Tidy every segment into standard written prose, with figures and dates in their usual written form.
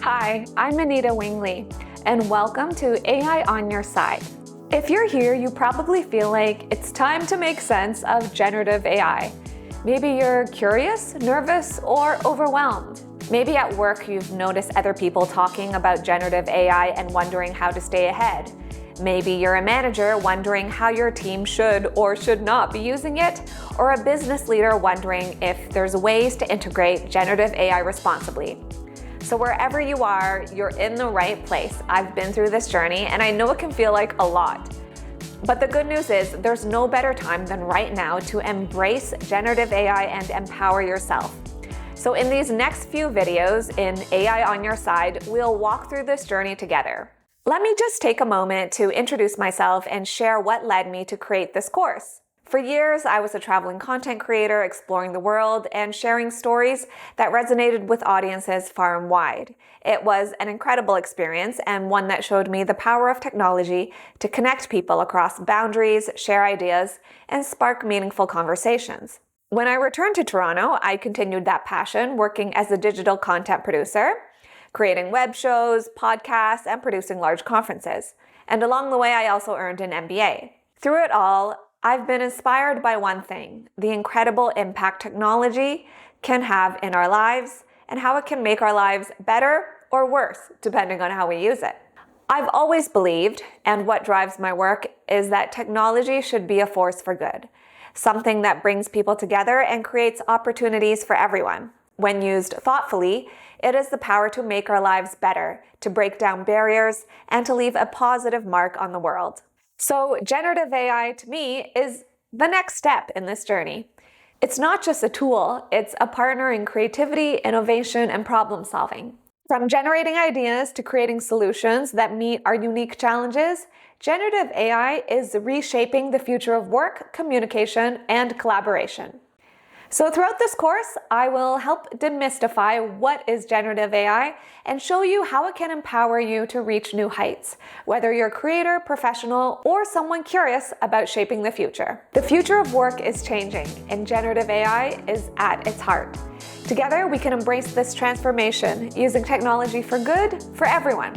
Hi, I'm Anita Wingley, and welcome to AI on Your Side. If you're here, you probably feel like it's time to make sense of generative AI. Maybe you're curious, nervous, or overwhelmed. Maybe at work you've noticed other people talking about generative AI and wondering how to stay ahead. Maybe you're a manager wondering how your team should or should not be using it, or a business leader wondering if there's ways to integrate generative AI responsibly. So wherever you are, you're in the right place. I've been through this journey and I know it can feel like a lot. But the good news is there's no better time than right now to embrace generative AI and empower yourself. So in these next few videos in AI on Your Side, we'll walk through this journey together. Let me just take a moment to introduce myself and share what led me to create this course. For years, I was a traveling content creator exploring the world and sharing stories that resonated with audiences far and wide. It was an incredible experience and one that showed me the power of technology to connect people across boundaries, share ideas, and spark meaningful conversations. When I returned to Toronto, I continued that passion working as a digital content producer, creating web shows, podcasts, and producing large conferences. And along the way, I also earned an MBA. Through it all, I've been inspired by one thing: the incredible impact technology can have in our lives and how it can make our lives better or worse, depending on how we use it. I've always believed, and what drives my work, is that technology should be a force for good, something that brings people together and creates opportunities for everyone. When used thoughtfully, it is the power to make our lives better, to break down barriers, and to leave a positive mark on the world. So generative AI, to me, is the next step in this journey. It's not just a tool, it's a partner in creativity, innovation, and problem solving. From generating ideas to creating solutions that meet our unique challenges, generative AI is reshaping the future of work, communication, and collaboration. So throughout this course, I will help demystify what is generative AI and show you how it can empower you to reach new heights, whether you're a creator, professional, or someone curious about shaping the future. The future of work is changing, and generative AI is at its heart. Together, we can embrace this transformation using technology for good for everyone.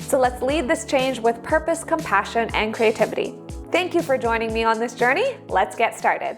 So let's lead this change with purpose, compassion, and creativity. Thank you for joining me on this journey. Let's get started.